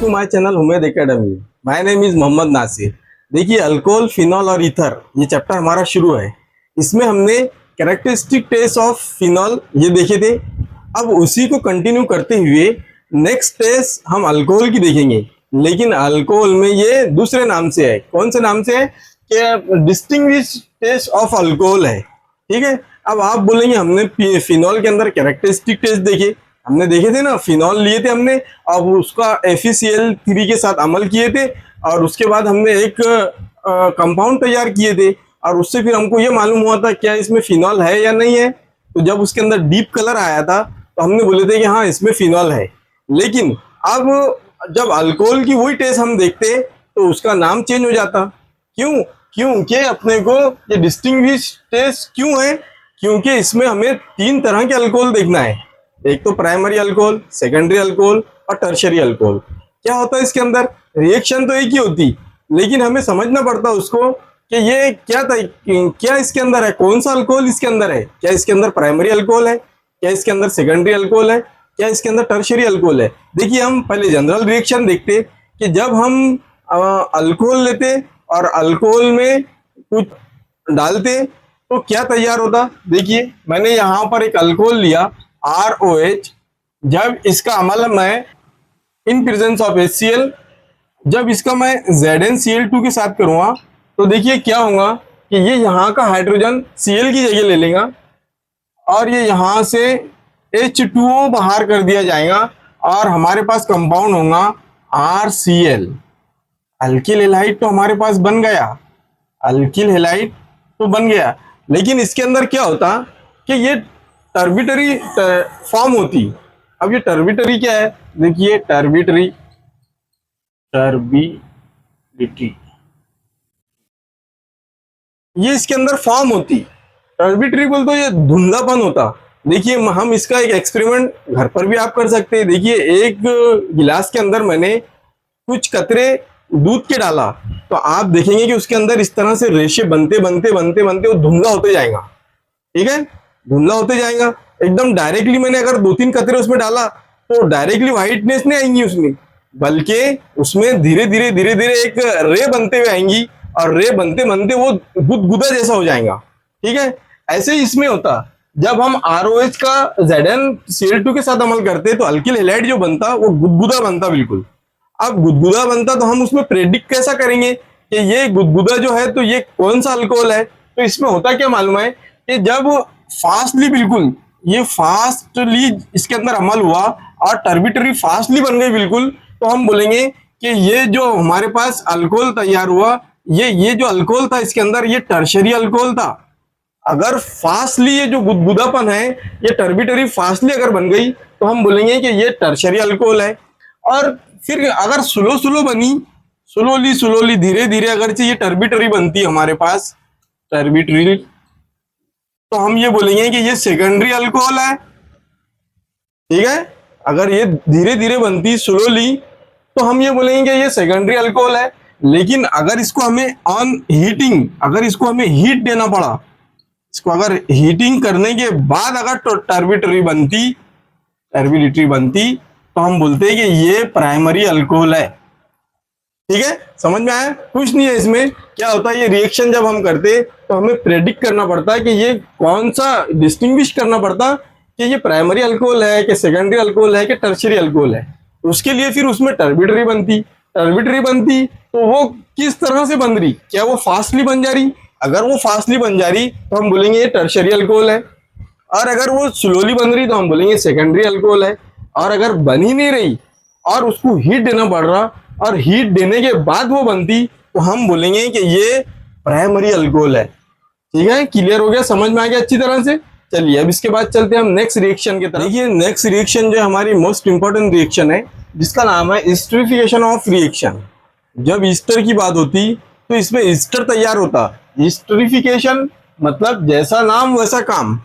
To my channel Umed academy. My name is Mohammad Nasir. देखिए, alcohol, phenol और ether ये chapter हमारा शुरू है। इसमें हमने कैरेक्टरिस्टिक टेस्ट ऑफ फिनॉल ये देखे थे। अब उसी को कंटिन्यू करते हुए नेक्स्ट टेस्ट हम अल्कोहल की देखेंगे, लेकिन अल्कोहल में ये दूसरे नाम से है। कौन से नाम से है? कि डिस्टिंग्विश टेस्ट ऑफ अल्कोहल है। ठीक है। अब आप बोलेंगे हमने फिनॉल के अंदर कैरेक्टरिस्टिक टेस्ट देखे, हमने देखे थे ना, फिनॉल लिए थे हमने, अब उसका FeCl3 के साथ अमल किए थे और उसके बाद हमने एक कंपाउंड तैयार किए थे और उससे फिर हमको ये मालूम हुआ था क्या इसमें फिनॉल है या नहीं है। तो जब उसके अंदर डीप कलर आया था तो हमने बोले थे कि हाँ इसमें फिनॉल है। लेकिन अब जब अल्कोहल की वही टेस्ट हम देखते तो उसका नाम चेंज हो जाता। क्यों? क्योंकि अपने को ये डिस्टिंग्विश टेस्ट क्यों है? क्योंकि इसमें हमें 3 तरह के अल्कोहल देखना है। एक तो प्राइमरी अल्कोहल, सेकेंडरी अल्कोहल और टर्शियरी अल्कोहल। क्या होता है इसके अंदर? रिएक्शन तो एक ही होती, लेकिन हमें समझना पड़ता उसको कि ये क्या इसके अंदर है, कौन सा अल्कोहल इसके अंदर है। क्या इसके अंदर प्राइमरी अल्कोहल है, क्या इसके अंदर सेकेंडरी अल्कोहल है, क्या इसके अंदर टर्शियरी अल्कोहल है। देखिए, हम पहले जनरल रिएक्शन देखते कि जब हम अल्कोहल लेते और अल्कोहल में कुछ डालते तो क्या तैयार होता। देखिए, मैंने यहाँ पर एक अल्कोहल लिया ROH। जब इसका अमल मैं इन प्रेजेंस ऑफ HCl, जब इसका मैं ZnCl2 के साथ करूँगा तो देखिए क्या होगा कि ये यहाँ का हाइड्रोजन Cl की जगह ले लेगा और ये यहाँ से H2O बाहर कर दिया जाएगा और हमारे पास कंपाउंड होगा RCl। अल्किल हैलाइड तो हमारे पास बन गया, अल्किल हैलाइड तो बन गया। लेकिन इसके अंदर क्या होता कि ये टर्बिटरी फॉर्म होती। अब ये टर्बिटरी क्या है? देखिए, टर्बिटरी ये इसके अंदर फॉर्म होती। टर्बिटरी बोल तो ये धुंधलापन होता। देखिए, हम इसका एक एक्सपेरिमेंट घर पर भी आप कर सकते हैं। देखिए, एक गिलास के अंदर मैंने कुछ कतरे दूध के डाला तो आप देखेंगे कि उसके अंदर इस तरह से रेशे बनते बनते बनते बनते वो धुंधला होते जाएगा। ठीक है, धुंधला होते जाएगा एकदम। डायरेक्टली मैंने अगर 2-3 कतरे उसमें डाला तो डायरेक्टली व्हाइटनेस नहीं आएंगी उसमें, बल्कि उसमें धीरे धीरे धीरे धीरे एक रे बनते हुए आएंगी और रे बनते बनते वो गुदगुदा जैसा हो जाएगा। ठीक है, ऐसे ही इसमें होता। जब हम ROH का ZnCl2 के साथ अमल करते तो अल्किल हैलाइड जो बनता वो गुदगुदा बनता बिल्कुल। अब गुदगुदा बनता तो हम उसमें प्रेडिक्ट कैसा करेंगे कि ये गुदगुदा जो है तो ये कौन सा अल्कोहल है। तो इसमें होता क्या मालूम है कि जब फास्टली, बिल्कुल ये फास्टली इसके अंदर अमल हुआ और टर्बिटरी फास्टली बन गई बिल्कुल, तो हम बोलेंगे कि ये जो हमारे पास अल्कोहल तैयार हुआ, ये जो अल्कोहल था इसके अंदर ये टर्शियरी अल्कोहल था। अगर फास्टली ये जो गुदगुदापन है ये टर्बिटरी फास्टली अगर बन गई तो हम बोलेंगे कि ये टर्शियरी अल्कोहल है। और फिर अगर स्लो बनी, स्लोली धीरे धीरे अगर ये टर्बिटरी बनती हमारे पास टर्बिटरी, तो हम ये बोलेंगे कि ये सेकेंडरी अल्कोहल है। ठीक है, अगर ये धीरे धीरे बनती स्लोली तो हम ये बोलेंगे कि ये सेकेंडरी अल्कोहल है। लेकिन अगर इसको हमें ऑन हीटिंग, अगर इसको हमें हीट देना पड़ा, इसको अगर हीटिंग करने के बाद अगर टर्बिटरी बनती तो हम बोलते हैं कि ये प्राइमरी अल्कोहल है। ठीक है, समझ में आया? कुछ नहीं है इसमें। क्या होता है, ये रिएक्शन जब हम करते तो हमें प्रेडिक्ट करना पड़ता है कि ये कौन सा, डिस्टिंग्विश करना पड़ता कि ये प्राइमरी अल्कोहल है कि सेकेंडरी अल्कोहल है कि टर्शियरी अल्कोहल है। उसके लिए फिर उसमें टर्बिटरी बनती तो वो किस तरह से बन रही? क्या वो फास्टली बन जा रही? अगर वो फास्टली बन जा रही तो हम बोलेंगे ये टर्शियरी अल्कोहल है, और अगर वो स्लोली बन रही तो हम बोलेंगे सेकेंडरी अल्कोहल है। और अगर बन ही नहीं रही और उसको हीट देना पड़ रहा और हीट देने के बाद वो बनती तो हम बोलेंगे कि ये प्राइमरी अल्कोहल है। ठीक है, क्लियर हो गया? समझ में आ गया अच्छी तरह से? चलिए, अब इसके बाद चलते हैं हम नेक्स्ट रिएक्शन की तरफ। देखिए, नेक्स्ट रिएक्शन जो हमारी मोस्ट इंपॉर्टेंट रिएक्शन है जिसका नाम है एस्टरिफिकेशन ऑफ रिएक्शन। जब ईस्टर की बात होती तो इसमें ईस्टर तैयार होता। एस्टरिफिकेशन मतलब जैसा नाम वैसा काम।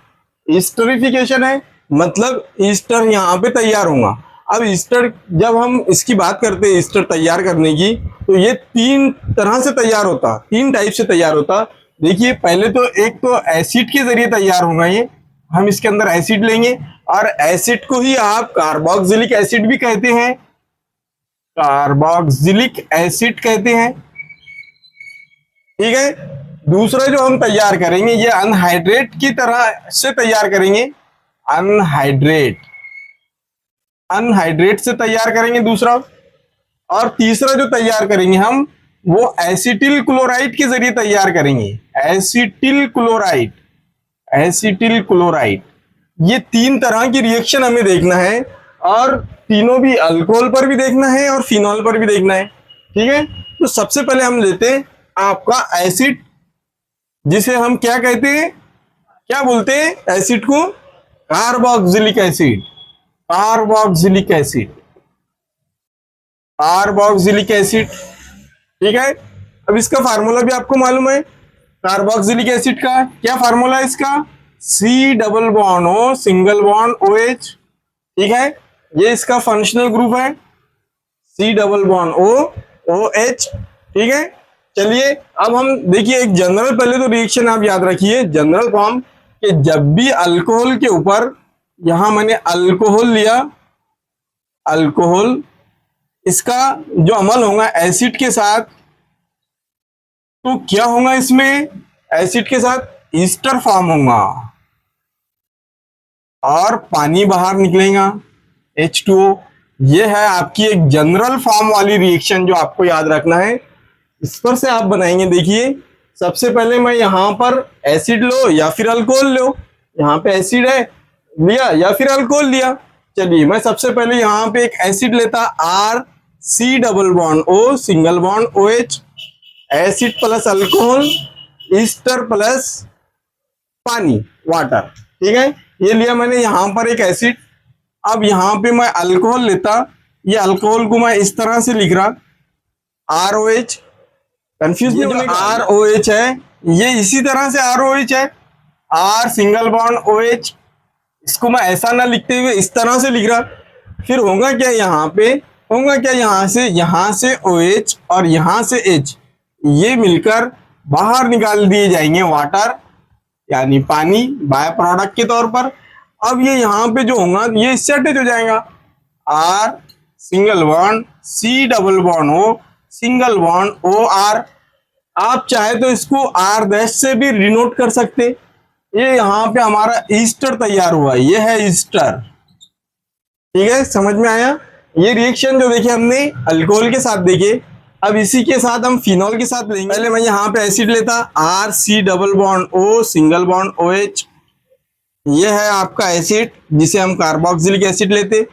एस्टरिफिकेशन है मतलब ईस्टर यहाँ पे तैयार होगा। अब ईस्टर जब हम इसकी बात करते हैं ईस्टर तैयार करने की, तो ये 3 तरह से तैयार होता, 3 टाइप से तैयार होता। देखिए, पहले तो एक तो एसिड के जरिए तैयार होगा। ये हम इसके अंदर एसिड लेंगे और एसिड को ही आप कार्बोक्सिलिक एसिड भी कहते हैं। कार्बोक्सिलिक एसिड कहते हैं। ठीक है, दूसरा जो हम तैयार करेंगे ये अनहाइड्रेट की तरह से तैयार करेंगे, अनहाइड्रेट, अनहाइड्रेट से तैयार करेंगे दूसरा। और तीसरा जो तैयार करेंगे हम वो एसिटिल क्लोराइड के जरिए तैयार करेंगे, एसिटिल क्लोराइड, एसिटिल क्लोराइड। ये तीन तरह की रिएक्शन हमें देखना है और तीनों भी अल्कोहल पर भी देखना है और फिनॉल पर भी देखना है। ठीक है, तो सबसे पहले हम लेते हैं आपका एसिड, जिसे हम क्या कहते हैं, क्या बोलते हैं एसिड को, carboxylic acid, carboxylic acid, carboxylic acid. ठीक है, अब इसका फार्मूला भी आपको मालूम है, कार्बोक्सिलिक एसिड का क्या फार्मूला है इसका, C double bond O single bond O H. ठीक है, ये इसका फंक्शनल ग्रुप है, C double bond O H. ठीक है, चलिए अब हम देखिए एक जनरल, पहले तो रिएक्शन आप याद रखिए जनरल फॉर्म, कि जब भी अल्कोहल के ऊपर, यहां मैंने अल्कोहल लिया, अल्कोहल, इसका जो अमल होगा एसिड के साथ, तो क्या होगा इसमें, एसिड के साथ ईस्टर फॉर्म होगा और पानी बाहर निकलेगा, H2O। ये है आपकी एक जनरल फॉर्म वाली रिएक्शन जो आपको याद रखना है। इस पर से आप बनाएंगे, देखिए सबसे पहले मैं यहां पर एसिड लो या फिर अल्कोहल लो, यहाँ पे एसिड है लिया या फिर अल्कोहल लिया। चलिए मैं सबसे पहले यहाँ पे एक एसिड लेता, R C double bond O single bond O H, acid plus alcohol, ester plus पानी, वाटर। ठीक है, ये लिया मैंने यहाँ पर एक एसिड। अब यहाँ पे मैं अल्कोहल लेता, ये अल्कोहल को मैं इस तरह से लिख रहा, आर ओ एच, कंफ्यूज नहीं होने का, आर ओ एच है, ये इसी तरह से आर ओ एच है, R single bond O H. इसको मैं ऐसा ना लिखते हुए इस तरह से लिख रहा। फिर होगा क्या यहाँ पे, होगा क्या यहाँ से ओ एच और यहाँ से एच, ये मिलकर बाहर निकाल दिए जाएंगे वाटर, यानी पानी, बाय प्रोडक्ट के तौर पर। अब ये यहाँ पे जो होगा ये इससे अटैच हो जाएगा, R single bond C double bond O single bond O R. आप चाहे तो इसको आर डैश से भी डिनोट कर सकते। ये यहाँ पे हमारा ईस्टर तैयार हुआ, ये है ईस्टर। ठीक है, समझ में आया। ये रिएक्शन जो देखे हमने अल्कोहल के साथ देखे, अब इसी के साथ हम फिनॉल के साथ लेंगे। पहले मैं यहाँ पे एसिड लेता, R C double bond O single bond O H, ये है आपका एसिड जिसे हम कार्बोक्सिलिक एसिड लेते।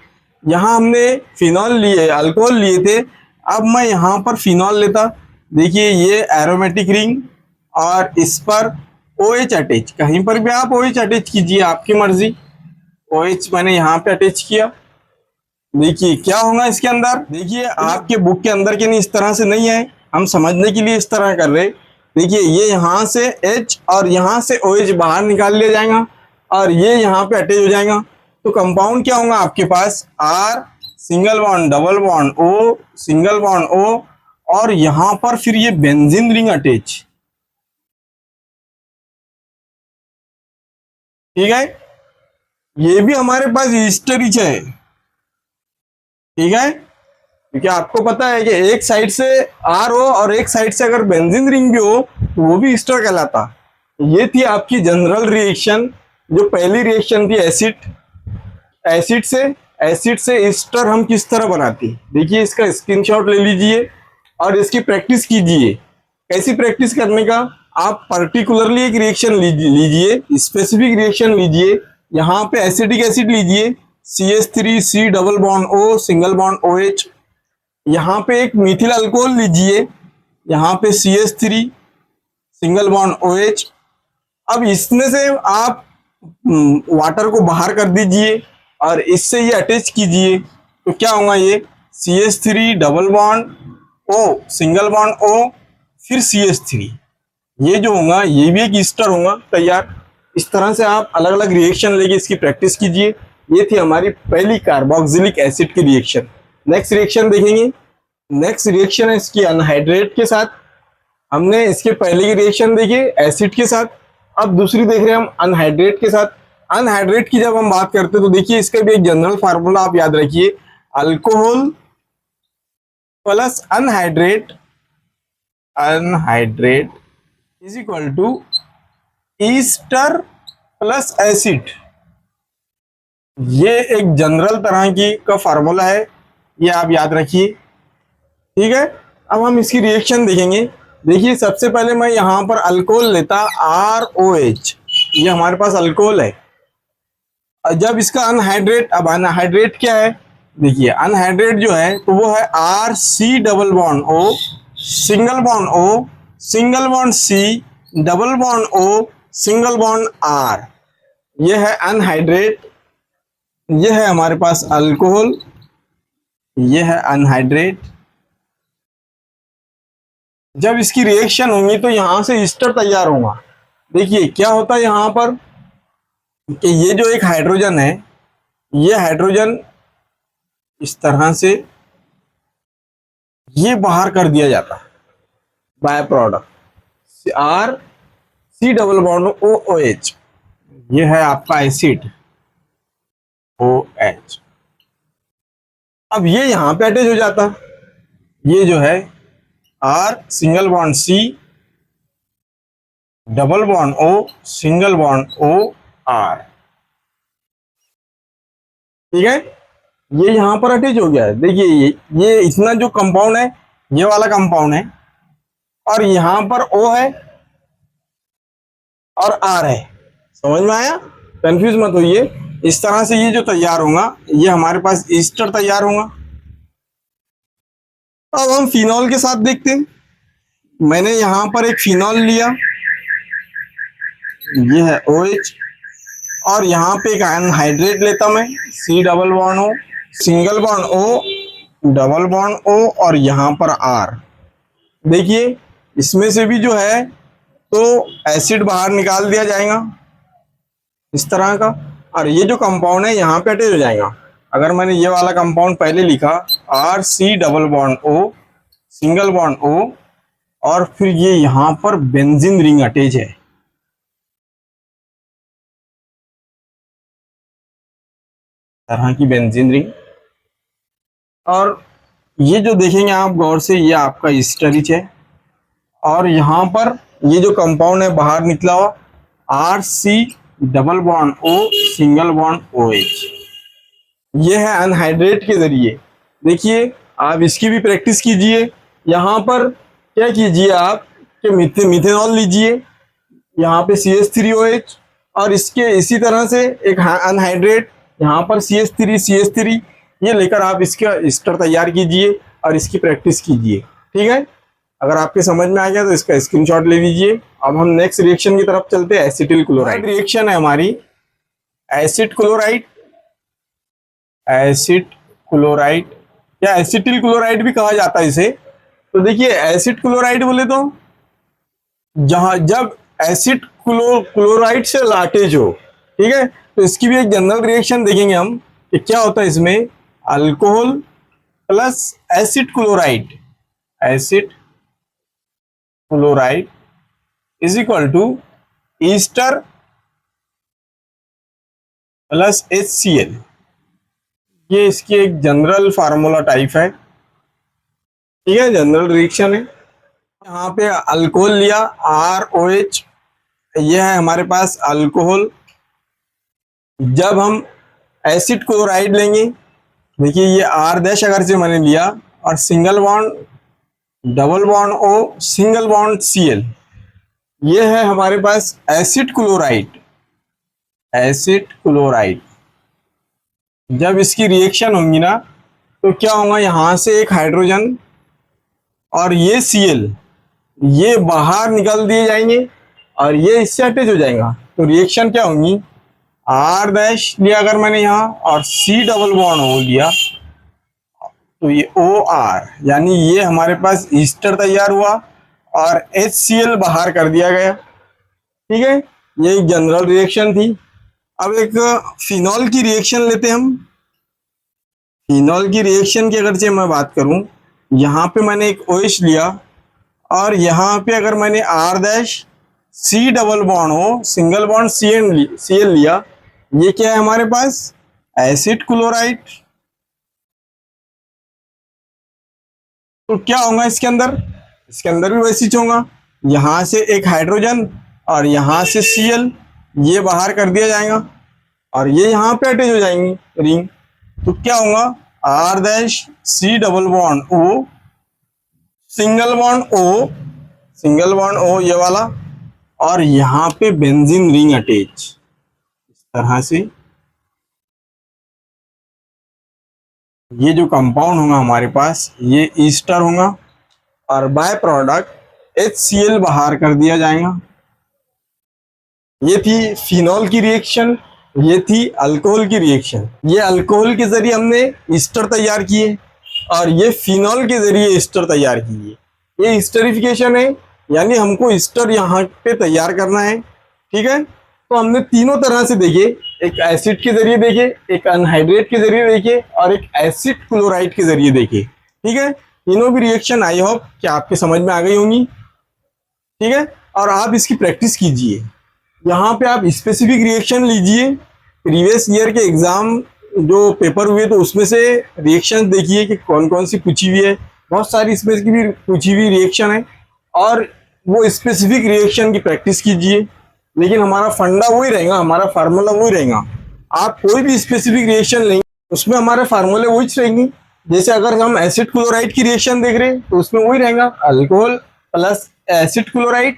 यहाँ हमने फिनॉल लिए, अल्कोहल लिए थे, अब मैं यहाँ पर फिनॉल लेता। देखिए ये एरोमेटिक रिंग और इस पर OH अटैच, कहीं पर भी आप OH अटैच कीजिए, आपकी मर्जी। OH मैंने यहाँ पे अटैच किया। देखिए क्या होगा इसके अंदर, देखिए आपके बुक के अंदर के नहीं, इस तरह से नहीं है, हम समझने के लिए इस तरह कर रहे। देखिए ये यहाँ से H और यहाँ से OH बाहर निकाल लिया जाएगा और ये यहाँ पे अटैच हो जाएगा। तो कंपाउंड क्या होगा आपके पास, R single bond double bond O single bond O और यहाँ पर फिर ये बेंजीन रिंग अटैच। ठीक है, ये भी हमारे पास ईस्टर ही है। ठीक है, क्योंकि आपको पता है कि एक साइड से आर हो और एक साइड से अगर बेंजीन रिंग भी हो तो वो भी ईस्टर कहलाता। ये थी आपकी जनरल रिएक्शन, जो पहली रिएक्शन थी एसिड से ईस्टर हम किस तरह बनाती। देखिए इसका स्क्रीनशॉट ले लीजिए और इसकी प्रैक्टिस कीजिए। कैसी प्रैक्टिस करने का, आप पर्टिकुलरली एक रिएक्शन लीजिए, स्पेसिफिक रिएक्शन लीजिए। यहाँ पे एसिडिक एसिड लीजिए, CH3 C double bond O single bond OH। यहाँ पे एक मिथिल अल्कोहल लीजिए, यहाँ पे CH3 सिंगल बॉन्ड OH। अब इसमें से आप वाटर को बाहर कर दीजिए और इससे ये अटैच कीजिए, तो क्या होगा, ये CH3 double bond O single bond O फिर CH3, ये जो होगा ये भी एक ईस्टर होगा तैयार। इस तरह से आप अलग अलग रिएक्शन लेके इसकी प्रैक्टिस कीजिए। ये थी हमारी पहली कार्बोक्सिलिक एसिड की रिएक्शन। नेक्स्ट रिएक्शन देखेंगे, नेक्स्ट रिएक्शन है इसकी अनहाइड्रेट के साथ। हमने इसके पहले की रिएक्शन देखी एसिड के साथ, अब दूसरी देख रहे हैं हम अनहाइड्रेट के साथ। अनहाइड्रेट की जब हम बात करते हैं तो देखिए इसका भी एक जनरल फार्मूला आप याद रखिए, alcohol plus anhydride, anhydride is equal to ester plus acid. ये एक जनरल तरह की का फार्मूला है, ये आप याद रखिए। ठीक है, अब हम इसकी रिएक्शन देखेंगे। देखिए सबसे पहले मैं यहां पर अल्कोहल लेता ROH, ये हमारे पास अल्कोहल है। और जब इसका अनहाइड्रेट, अब अनहाइड्रेट क्या है, देखिए अनहाइड्रेट जो है तो वो है RC double bond O, single bond O, single bond C, double bond O, single bond R। ये है अनहाइड्रेट, ये है हमारे पास अल्कोहल, ये है अनहाइड्रेट। जब इसकी रिएक्शन होंगी तो यहां से ईस्टर तैयार होगा। देखिए क्या होता है यहां पर कि ये जो एक हाइड्रोजन है, ये हाइड्रोजन इस तरह से ये बाहर कर दिया जाता है by product RC double bond OH, ये है आपका एसिड OH। अब ये यहां पे अटैच हो जाता, ये जो है R single bond C, double bond O, single bond OR। ठीक है, ये यहां पर अटैच हो गया है। देखिए ये इतना जो कंपाउंड है, ये वाला कंपाउंड है, और यहां पर O है और R है। समझ में आया? कंफ्यूज मत होइए। इस तरह से ये जो तैयार होगा, ये हमारे पास ईस्टर तैयार होगा। अब हम फिनॉल के साथ देखते हैं। मैंने यहां पर एक फिनॉल लिया, ये है OH, और यहाँ पे एक अनहाइड्रेट लेता मैं, C double bond O, single bond O, double bond O, और यहाँ पर R। देखिए इसमें से भी जो है तो एसिड बाहर निकाल दिया जाएगा इस तरह का, और ये जो कंपाउंड है यहाँ पे अटैच हो जाएगा। अगर मैंने ये वाला कंपाउंड पहले लिखा RC double bond O, single bond O, और फिर ये यहाँ पर बेंजीन रिंग अटैच है, तरह की बेंजीन रिंग। और ये जो देखेंगे आप गौर से, ये आपका ईस्टरिच है, और यहाँ पर ये जो कंपाउंड है बाहर निकला हुआ RC double bond O, single bond OH, ये है अनहाइड्रेट के जरिए। देखिए आप इसकी भी प्रैक्टिस कीजिए। यहाँ पर क्या कीजिए आप कि मिथेनॉल लीजिए, यहाँ पे CH3OH, और इसके इसी तरह से एक अनहाइड्रेट, यहाँ पर CH3 ये लेकर आप इसका ईस्टर तैयार कीजिए और इसकी प्रैक्टिस कीजिए। ठीक है, अगर आपके समझ में आ गया तो इसका स्क्रीनशॉट ले लीजिए। अब हम नेक्स्ट रिएक्शन की तरफ चलते हैं। एसिटिल क्लोराइड रिएक्शन है हमारी, एसिड क्लोराइड, एसिड क्लोराइड या एसिटिल क्लोराइड भी कहा जाता है इसे। तो देखिए एसिड क्लोराइड बोले तो जब एसिड क्लोराइड से लाटेज हो, ठीक है, तो इसकी भी एक जनरल रिएक्शन देखेंगे हम कि क्या होता है इसमें। Alcohol plus acid chloride, acid chloride is equal to ester plus HCl। ये इसकी एक जनरल फार्मूला टाइप है। ठीक है, जनरल रिएक्शन है। यहाँ पे अल्कोहल लिया ROH, यह है हमारे पास अल्कोहल। जब हम एसिड क्लोराइड लेंगे, देखिए ये R डैश अगर से मैंने लिया, और single bond double bond O, single bond Cl, ये है हमारे पास एसिड क्लोराइड, एसिड क्लोराइड। जब इसकी रिएक्शन होंगी ना तो क्या होगा, यहां से एक हाइड्रोजन और ये Cl, ये बाहर निकल दिए जाएंगे और ये इससे अटैच हो जाएगा। तो रिएक्शन क्या होंगी, R डैश लिया अगर मैंने यहाँ, और C डबल बॉन्ड O लिया, तो ये OR, यानी ये हमारे पास ईस्टर तैयार हुआ और HCl बाहर कर दिया गया। ठीक है, ये एक जनरल रिएक्शन थी। अब एक फिनॉल की रिएक्शन लेते हैं हम। फिनॉल की रिएक्शन की अगर से मैं बात करूं, यहाँ पे मैंने एक OH लिया, और यहाँ पे अगर मैंने R dash C double bond O, single bond Cl लिया, ये क्या है हमारे पास, एसिड क्लोराइड। तो क्या होगा इसके अंदर, इसके अंदर भी वैसी चीज होगा, यहाँ से एक हाइड्रोजन और यहाँ से Cl, ये बाहर कर दिया जाएगा और ये यहाँ पे अटैच हो जाएंगी रिंग। तो क्या होगा, R dash C double bond O, single bond O, single bond O ये वाला, और यहाँ पे बेंजीन रिंग अटैच इस तरह से। ये जो कंपाउंड होगा हमारे पास ये ईस्टर होगा और बाय प्रोडक्ट HCl बाहर कर दिया जाएगा। ये थी फिनॉल की रिएक्शन, ये थी अल्कोहल की रिएक्शन। ये अल्कोहल के जरिए हमने ईस्टर तैयार किए और ये फिनॉल के जरिए ईस्टर तैयार किए। ये ईस्टरिफिकेशन है, यानी हमको ईस्टर यहाँ पे तैयार करना है। ठीक है, तो हमने तीनों तरह से देखे, एक एसिड के जरिए देखे, एक अनहाइड्रेट के जरिए देखे और एक एसिड क्लोराइड के जरिए देखे। ठीक है, तीनों भी रिएक्शन आई होप कि आपके समझ में आ गई होंगी। ठीक है, और आप इसकी प्रैक्टिस कीजिए। यहाँ पे आप स्पेसिफिक रिएक्शन लीजिए, प्रीवियस ईयर के एग्जाम जो पेपर हुए तो उसमें से रिएक्शन देखिए कि कौन कौन सी पूछी हुई है। बहुत सारी इसमें की भी पूछी हुई रिएक्शन है और वो स्पेसिफिक रिएक्शन की प्रैक्टिस कीजिए। लेकिन हमारा फंडा वही रहेगा, हमारा फार्मूला वही रहेगा। आप कोई भी स्पेसिफिक रिएक्शन लेंगे उसमें हमारे फार्मूले वही रहेंगे। जैसे अगर हम एसिड क्लोराइड की रिएक्शन देख रहे हैं तो उसमें वही रहेगा, alcohol plus acid chloride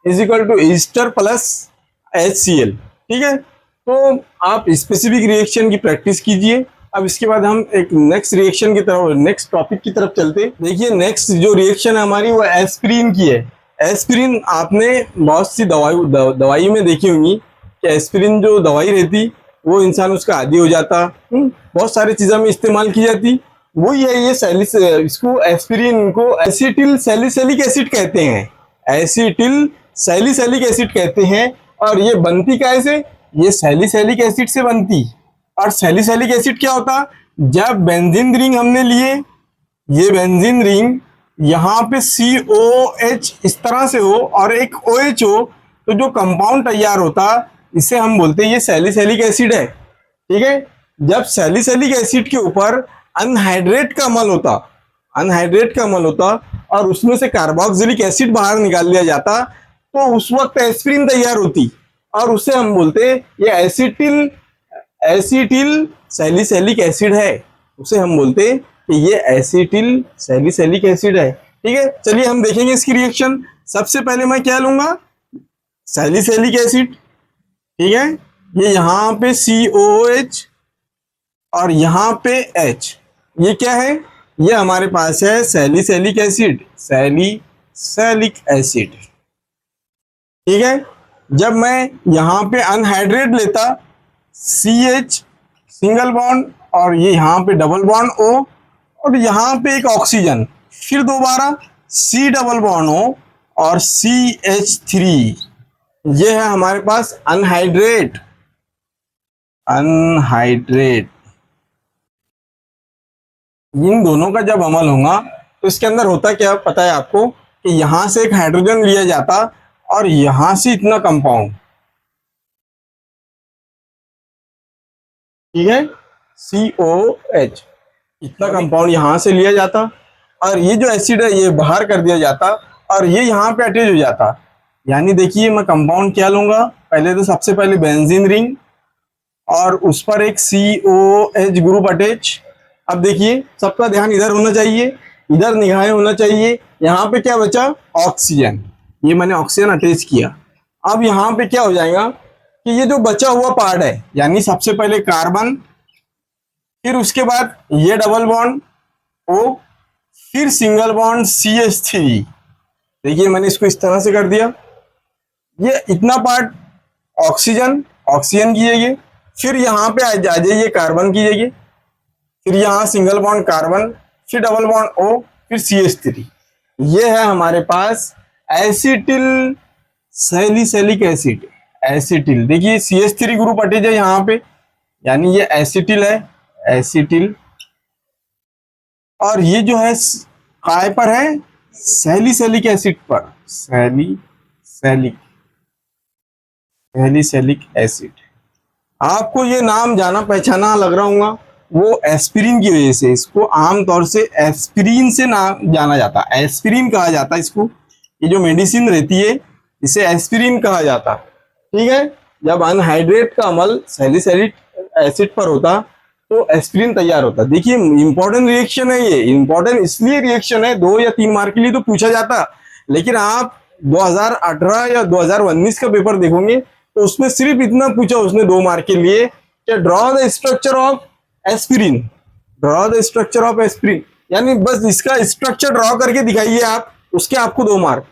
is equal to ester plus HCl। ठीक है, तो आप स्पेसिफिक रिएक्शन की प्रैक्टिस कीजिए। अब इसके बाद हम एक नेक्स्ट रिएक्शन की तरफ, नेक्स्ट टॉपिक की तरफ चलते। देखिए नेक्स्ट जो रिएक्शन है हमारी वो एस्पिरिन की है। एस्पिरिन आपने बहुत सी दवाई में देखी होंगी कि एस्पिरिन जो दवाई रहती वो इंसान उसका आदी हो जाता, बहुत सारी चीज़ों में इस्तेमाल की जाती। वही है ये इसको एस्पिरिन को एसिटिल सैलिसिलिक एसिड कहते हैं, एसिटिल सैलिसिलिक एसिड कहते हैं। और ये बनती कैसे, ये सैलिसिलिक एसिड से बनती। और सैलिसिलिक एसिड क्या होता, जब बेंजीन रिंग हमने लिए, ये बेंजीन रिंग यहाँ पे COH इस तरह से हो और एक OH हो, तो जो कंपाउंड तैयार होता इसे हम बोलते हैं ये सैलिसिलिक एसिड है। ठीक है, जब सैलिसिलिक एसिड के ऊपर अनहाइड्रेट का अमल होता, अनहाइड्रेट का अमल होता और उसमें से कार्बोक्सिलिक एसिड बाहर निकाल लिया जाता, तो उस वक्त एस्पिरिन तैयार होती और उसे हम बोलते ये एसिटिल सैलिसिलिक एसिड है। उसे हम बोलते कि ये एसिटिल सैलिसिलिक एसिड है। ठीक है, चलिए हम देखेंगे इसकी रिएक्शन। सबसे पहले मैं क्या लूंगा, सैलिसिलिक एसिड। ठीक है, ये यहाँ पे COH और यहाँ पे H, ये क्या है, ये हमारे पास है सैलिसिलिक एसिड, सैलिसिलिक एसिड। ठीक है, जब मैं यहाँ पे अनहाइड्रेट लेता CH सिंगल बॉन्ड और ये यहाँ पे डबल बॉन्ड O और यहाँ पे एक ऑक्सीजन, फिर दोबारा C डबल बॉन्ड O और CH3, ये है हमारे पास अनहाइड्रेट। अनहाइड्रेट इन दोनों का जब अमल होगा तो इसके अंदर होता क्या पता है आपको, कि यहाँ से एक हाइड्रोजन लिया जाता और यहां से इतना कंपाउंड, ठीक है, COH, इतना कंपाउंड यहां से लिया जाता और ये जो एसिड है ये बाहर कर दिया जाता और ये यहाँ पे अटैच हो जाता। यानी देखिए मैं कंपाउंड क्या लूंगा, पहले तो सबसे पहले बेंजीन रिंग और उस पर एक COH ग्रुप अटैच। अब देखिए सबका ध्यान इधर होना चाहिए, इधर निगाहें होना चाहिए। यहाँ पे क्या बचा, ऑक्सीजन, ये मैंने ऑक्सीजन अटैच किया। अब यहाँ पे क्या हो जाएगा कि ये जो बचा हुआ पार्ट है, यानी सबसे पहले कार्बन, फिर उसके बाद ये डबल बॉन्ड O, फिर सिंगल बॉन्ड CH3। देखिए मैंने इसको इस तरह से कर दिया, ये इतना पार्ट ऑक्सीजन, ऑक्सीजन की जगह, फिर यहाँ पे आ जाइए कार्बन की जगह, फिर यहाँ सिंगल बॉन्ड कार्बन, फिर डबल बॉन्ड O, फिर CH3। ये है हमारे पास एसिटिल सैलिसिलिक एसिड, एसिटिल। देखिए CH3 ग्रुप अटैच है यहाँ पे, यानी ये एसिटिल है, एसिटिल। और ये जो है काय पर है, सैलिसिलिक एसिड पर, सैलिसिलिक एसिड। आपको ये नाम जाना पहचाना लग रहा होगा, वो एस्पिरिन की वजह से, इसको आमतौर से एस्पिरिन से नाम जाना जाता है, एस्पिरिन कहा जाता है इसको। ये जो मेडिसिन रहती है इसे एस्पिरिन कहा जाता है, ठीक है। जब अनहाइड्रेट का अमल सैलिसिलिक एसिड पर होता तो एस्पिरिन तैयार होता। देखिए इंपॉर्टेंट रिएक्शन है ये, इंपॉर्टेंट इसलिए रिएक्शन है, 2 या 3 मार्क के लिए तो पूछा जाता, लेकिन आप 2018 या 2019 का पेपर देखोगे तो उसमें सिर्फ इतना पूछा उसने 2 मार्क के लिए कि draw the structure of aspirin, draw the structure of aspirin, यानी बस इसका स्ट्रक्चर ड्रॉ करके दिखाइए आप, उसके आपको 2 मार्क।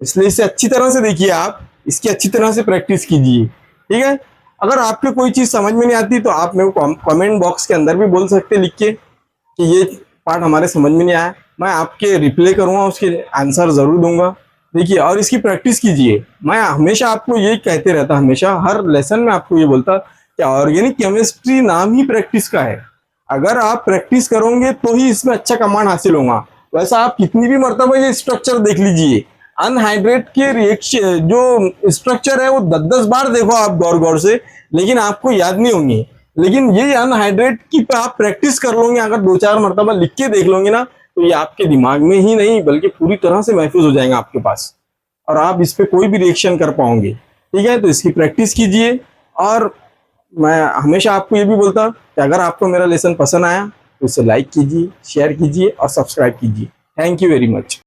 इसलिए इसे अच्छी तरह से देखिए आप, इसकी अच्छी तरह से प्रैक्टिस कीजिए, ठीक है। अगर आपके कोई चीज समझ में नहीं आती तो आप मेरे को कमेंट बॉक्स के अंदर भी बोल सकते लिख के कि ये पार्ट हमारे समझ में नहीं आया, मैं आपके रिप्लाई करूंगा, उसके आंसर जरूर दूंगा। देखिए और इसकी प्रैक्टिस कीजिए। मैं हमेशा आपको ये कहते रहता, हमेशा हर लेसन में आपको ये बोलता कि ऑर्गेनिक केमिस्ट्री नाम ही प्रैक्टिस का है। अगर आप प्रैक्टिस करोगे तो ही इसमें अच्छा कमांड हासिल होगा। वैसा आप कितनी भी मर्तबा ये स्ट्रक्चर देख लीजिए, अनहाइड्रेट के रिएक्शन जो स्ट्रक्चर है वो 10-10 बार देखो आप गौर गौर से, लेकिन आपको याद नहीं होंगे। लेकिन ये अनहाइड्रेट की आप प्रैक्टिस कर लोगे, अगर 2-4 मर्तबा लिख के देख लोगे ना, तो ये आपके दिमाग में ही नहीं बल्कि पूरी तरह से महफूज हो जाएगा आपके पास, और आप इस पे कोई भी रिएक्शन कर पाओगे, ठीक है। तो इसकी प्रैक्टिस कीजिए। और मैं हमेशा आपको ये भी बोलता कि अगर आपको मेरा लेसन पसंद आया तो इसे लाइक कीजिए, शेयर कीजिए और सब्सक्राइब कीजिए। Thank you very much.